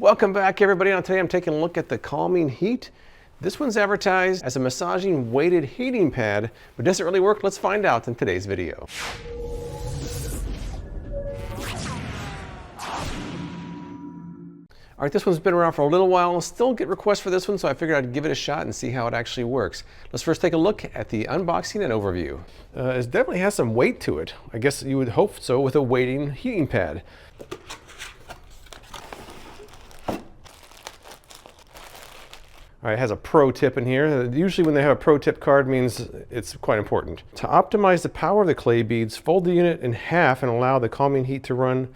Welcome back, everybody. Today I'm taking a look at the calming heat. This one's advertised as a massaging weighted heating pad, but does it really work? Let's find out in today's video. All right, this one's been around for a little while. I'll still get requests for this one, so I figured I'd give it a shot and see how it actually works. Let's first take a look at the unboxing and overview. It definitely has some weight to it. I guess you would hope so with a weighting heating pad. All right, it has a pro tip in here. Usually when they have a pro tip card means it's quite important. To optimize the power of the clay beads, fold the unit in half and allow the calming heat to run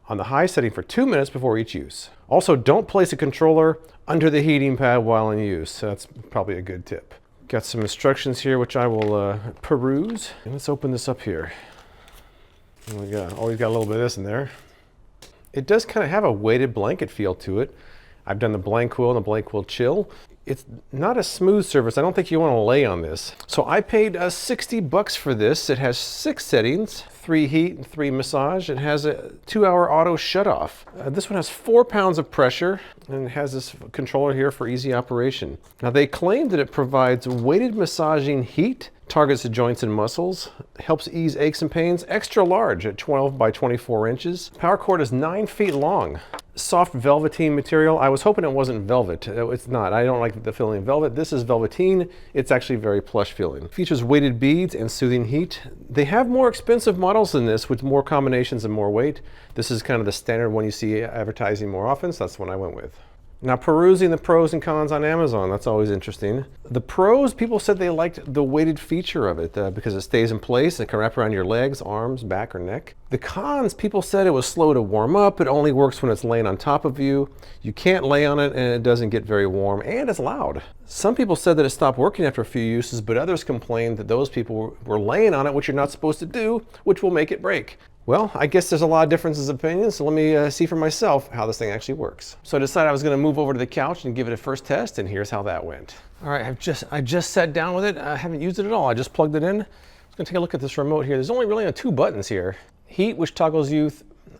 on the high setting for 2 minutes before each use. Also, don't place a controller under the heating pad while in use. So that's probably a good tip. Got some instructions here which I will peruse. And let's open this up here. We always got a little bit of this in there. It does kind of have a weighted blanket feel to it. I've done the Blanquil and the Blanquil Chill. It's not a smooth surface. I don't think you want to lay on this. So I paid $60 for this. It has 6 settings, 3 heat and 3 massage. It has a 2-hour auto shut-off. This one has 4 pounds of pressure and it has this controller here for easy operation. Now they claim that it provides weighted massaging heat, targets the joints and muscles, helps ease aches and pains, extra large at 12 by 24 inches. Power cord is 9 feet long. Soft velveteen material. I was hoping it wasn't velvet. It's not. I don't like the feeling of velvet. This is velveteen. It's actually very plush feeling. Features weighted beads and soothing heat. They have more expensive models than this with more combinations and more weight. This is kind of the standard one you see advertising more often, so that's the one I went with. Now, perusing the pros and cons on Amazon, that's always interesting. The pros, people said they liked the weighted feature of it because it stays in place. It can wrap around your legs, arms, back, or neck. The cons, people said it was slow to warm up. It only works when it's laying on top of you. You can't lay on it and it doesn't get very warm, and it's loud. Some people said that it stopped working after a few uses, but others complained that those people were laying on it, which you're not supposed to do, which will make it break. Well, I guess there's a lot of differences of opinions, so let me see for myself how this thing actually works. So I decided I was going to move over to the couch and give it a first test, and here's how that went. All right, I just sat down with it. I haven't used it at all. I just plugged it in. I'm going to take a look at this remote here. There's only really 2 buttons here. Heat, which toggles you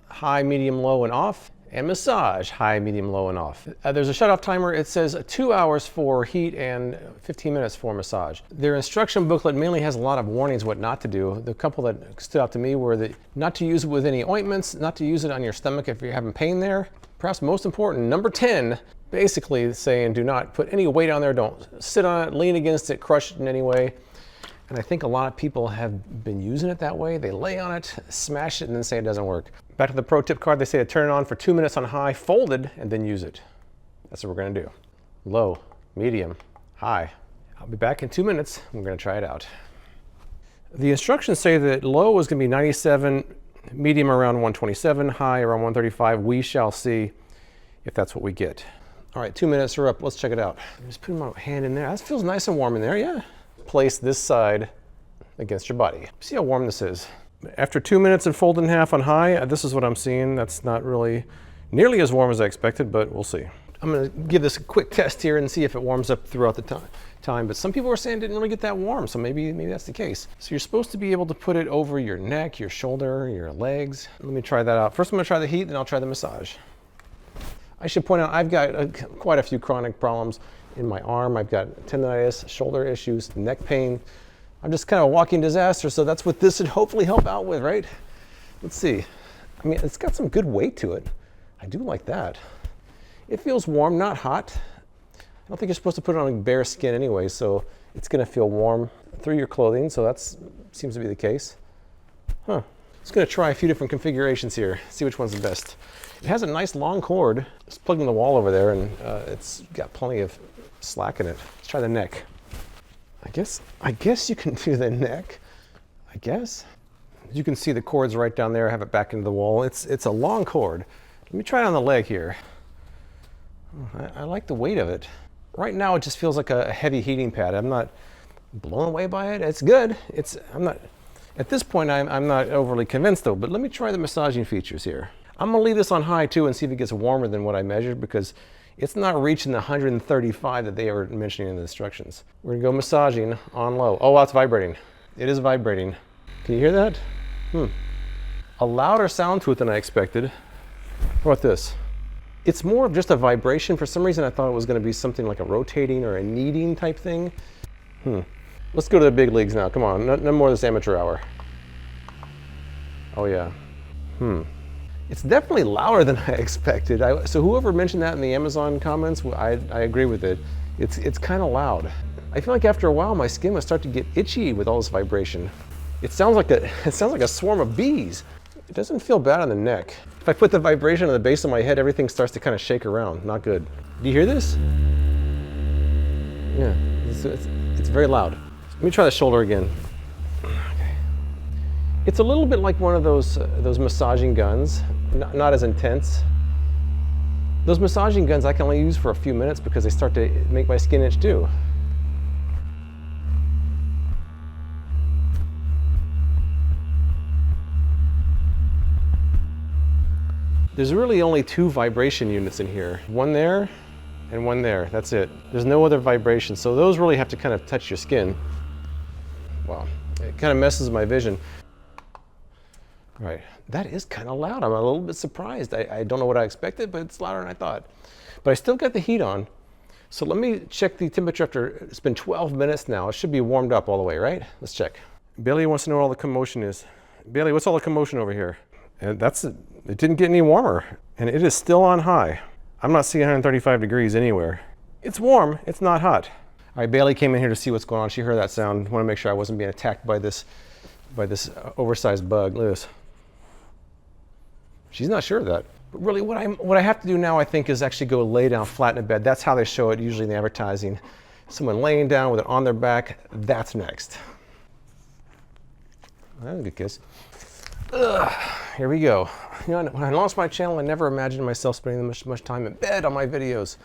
high, medium, low, and off, and massage, high, medium, low, and off. There's a shut-off timer. It says 2 hours for heat and 15 minutes for massage. Their instruction booklet mainly has a lot of warnings what not to do. The couple that stood out to me were that not to use it with any ointments, not to use it on your stomach if you're having pain there. Perhaps most important, number 10, basically saying do not put any weight on there, don't sit on it, lean against it, crush it in any way. And I think a lot of people have been using it that way. They lay on it, smash it, and then say it doesn't work. Back to the pro tip card, they say to turn it on for 2 minutes on high, folded, and then use it. That's what we're gonna do. Low, medium, high. I'll be back in 2 minutes. We're gonna try it out. The instructions say that low is gonna be 97, medium around 127, high around 135. We shall see if that's what we get. All right, 2 minutes are up. Let's check it out. Just put my hand in there. That feels nice and warm in there, yeah. Place this side against your body. See how warm this is. After 2 minutes and fold in half on high, this is what I'm seeing. That's not really nearly as warm as I expected, but we'll see. I'm gonna give this a quick test here and see if it warms up throughout the time. But some people were saying it didn't really get that warm, so maybe that's the case. So you're supposed to be able to put it over your neck, your shoulder, your legs. Let me try that out. First I'm gonna try the heat, then I'll try the massage. I should point out I've got quite a few chronic problems in my arm. I've got tendonitis, shoulder issues, neck pain. I'm just kind of a walking disaster, so that's what this would hopefully help out with, right? Let's see. I mean, it's got some good weight to it. I do like that. It feels warm, not hot. I don't think you're supposed to put it on bare skin anyway, so it's gonna feel warm through your clothing, so that seems to be the case. Huh. Just gonna try a few different configurations here, see which one's the best. It has a nice long cord. It's plugged in the wall over there, and it's got plenty of slack in it. Let's try the neck. I guess you can do the neck. I guess. You can see the cord's right down there. I have it back into the wall. It's a long cord. Let me try it on the leg here. I like the weight of it. Right now it just feels like a heavy heating pad. I'm not blown away by it. It's good. I'm not at this point. I'm not overly convinced though. But let me try the massaging features here. I'm gonna leave this on high too and see if it gets warmer than what I measured because it's not reaching the 135 that they were mentioning in the instructions. We're gonna go massaging on low. Oh, wow, it's vibrating. It is vibrating. Can you hear that? A louder sound to it than I expected. How about this? It's more of just a vibration. For some reason I thought it was going to be something like a rotating or a kneading type thing. Let's go to the big leagues now. Come on, no more of this amateur hour. Oh yeah. It's definitely louder than I expected. So whoever mentioned that in the Amazon comments, I agree with it. It's kind of loud. I feel like after a while my skin would start to get itchy with all this vibration. It sounds like a swarm of bees. It doesn't feel bad on the neck. If I put the vibration on the base of my head, everything starts to kind of shake around. Not good. Do you hear this? Yeah, it's very loud. Let me try the shoulder again. Okay. It's a little bit like one of those massaging guns, not as intense. Those massaging guns I can only use for a few minutes because they start to make my skin itch too. There's really only 2 vibration units in here. One there and one there, that's it. There's no other vibration, so those really have to kind of touch your skin. Wow, it kind of messes my vision. All right, that is kind of loud. I'm a little bit surprised. I don't know what I expected, but it's louder than I thought. But I still got the heat on. So let me check the temperature after, it's been 12 minutes now. It should be warmed up all the way, right? Let's check. Bailey wants to know what all the commotion is. Bailey, what's all the commotion over here? And that's it. It didn't get any warmer, and it is still on high. I'm not seeing 135 degrees anywhere. It's warm, it's not hot. All right, Bailey came in here to see what's going on. She heard that sound. Want to make sure I wasn't being attacked by this oversized bug. Look at this. She's not sure of that. But really, what I have to do now, I think, is actually go lay down flat in a bed. That's how they show it usually in the advertising. Someone laying down with it on their back. That's next. That's a good kiss. Ugh, here we go. You know, when I launched my channel, I never imagined myself spending much time in bed on my videos.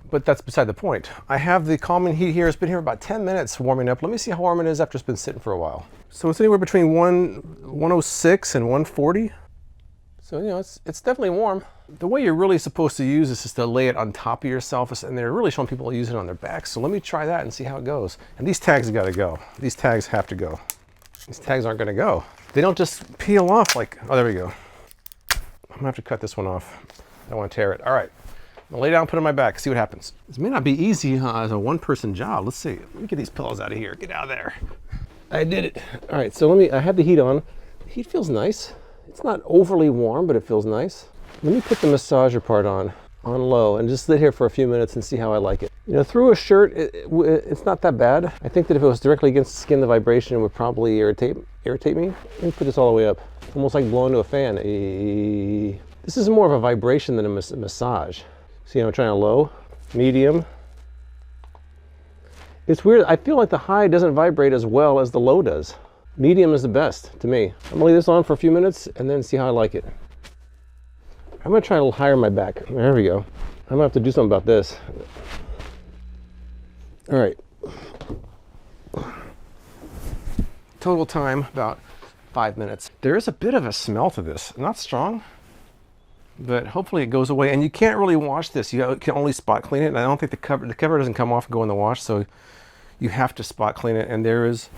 But that's beside the point. I have the calming heat here. It's been here about 10 minutes warming up. Let me see how warm it is after it's been sitting for a while. So it's anywhere between 106 and 140. So, you know, it's definitely warm. The way you're really supposed to use this is to lay it on top of yourself, and they're really showing people to use it on their backs. So let me try that and see how it goes. And these tags have got to go. These tags have to go. These tags aren't going to go. They don't just peel off like, oh, there we go. I'm gonna have to cut this one off. I don't want to tear it. All right, I'm gonna lay down, put it on my back, see what happens. This may not be easy as a one-person job. Let's see. Let me get these pillows out of here. Get out of there. I did it. All right, so I had the heat on. The heat feels nice. It's not overly warm, but it feels nice. Let me put the massager part on low and just sit here for a few minutes and see how I like it. You know, through a shirt, it's not that bad. I think that if it was directly against the skin, the vibration would probably irritate me. Let me put this all the way up. Almost like blowing to a fan. This is more of a vibration than a massage. See how I'm trying to low, medium. It's weird. I feel like the high doesn't vibrate as well as the low does. Medium is the best to me. I'm gonna leave this on for a few minutes and then see how I like it. I'm gonna try a little higher on my back. There we go. I'm gonna have to do something about this. All right. Total time, about 5 minutes. There is a bit of a smell to this. Not strong, but hopefully it goes away. And you can't really wash this. You can only spot clean it. And I don't think the cover doesn't come off and go in the wash, so you have to spot clean it. And there is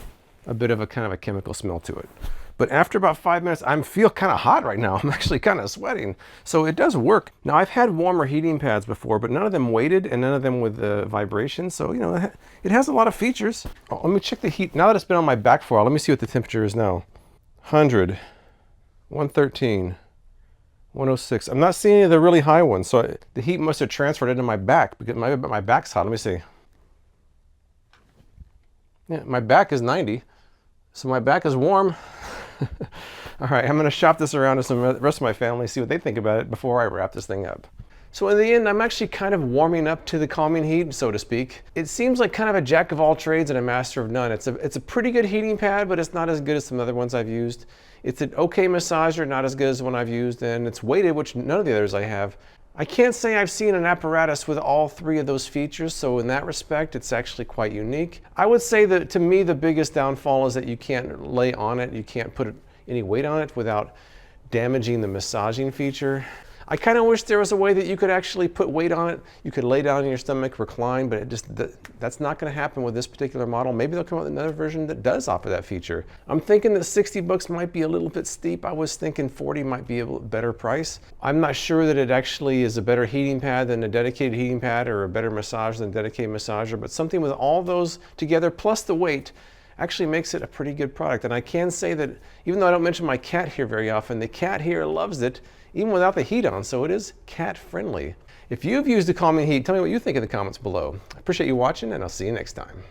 a bit of a kind of a chemical smell to it. But after about 5 minutes, I feel kind of hot right now. I'm actually kind of sweating. So it does work. Now, I've had warmer heating pads before, but none of them weighted and none of them with vibration. So, you know, it has a lot of features. Oh, let me check the heat. Now that it's been on my back for a while, let me see what the temperature is now. 100, 113, 106. I'm not seeing any of the really high ones. So the heat must have transferred into my back because my back's hot. Let me see. Yeah, my back is 90. So my back is warm. All right, I'm gonna shop this around to the rest of my family, see what they think about it before I wrap this thing up. So in the end, I'm actually kind of warming up to the calming heat, so to speak. It seems like kind of a jack of all trades and a master of none. It's a pretty good heating pad, but it's not as good as some other ones I've used. It's an okay massager, not as good as the one I've used, and it's weighted, which none of the others I have. I can't say I've seen an apparatus with all 3 of those features, so in that respect, it's actually quite unique. I would say that to me, the biggest downfall is that you can't lay on it, you can't put any weight on it without damaging the massaging feature. I kind of wish there was a way that you could actually put weight on it. You could lay down in your stomach, recline, but that's not going to happen with this particular model. Maybe they'll come out with another version that does offer that feature. I'm thinking that 60 bucks might be a little bit steep. I was thinking 40 might be a better price. I'm not sure that it actually is a better heating pad than a dedicated heating pad, or a better massage than a dedicated massager, but something with all those together plus the weight actually makes it a pretty good product. And I can say that even though I don't mention my cat here very often, the cat here loves it even without the heat on, so it is cat friendly. If you've used the calming heat, tell me what you think in the comments below. I appreciate you watching, and I'll see you next time.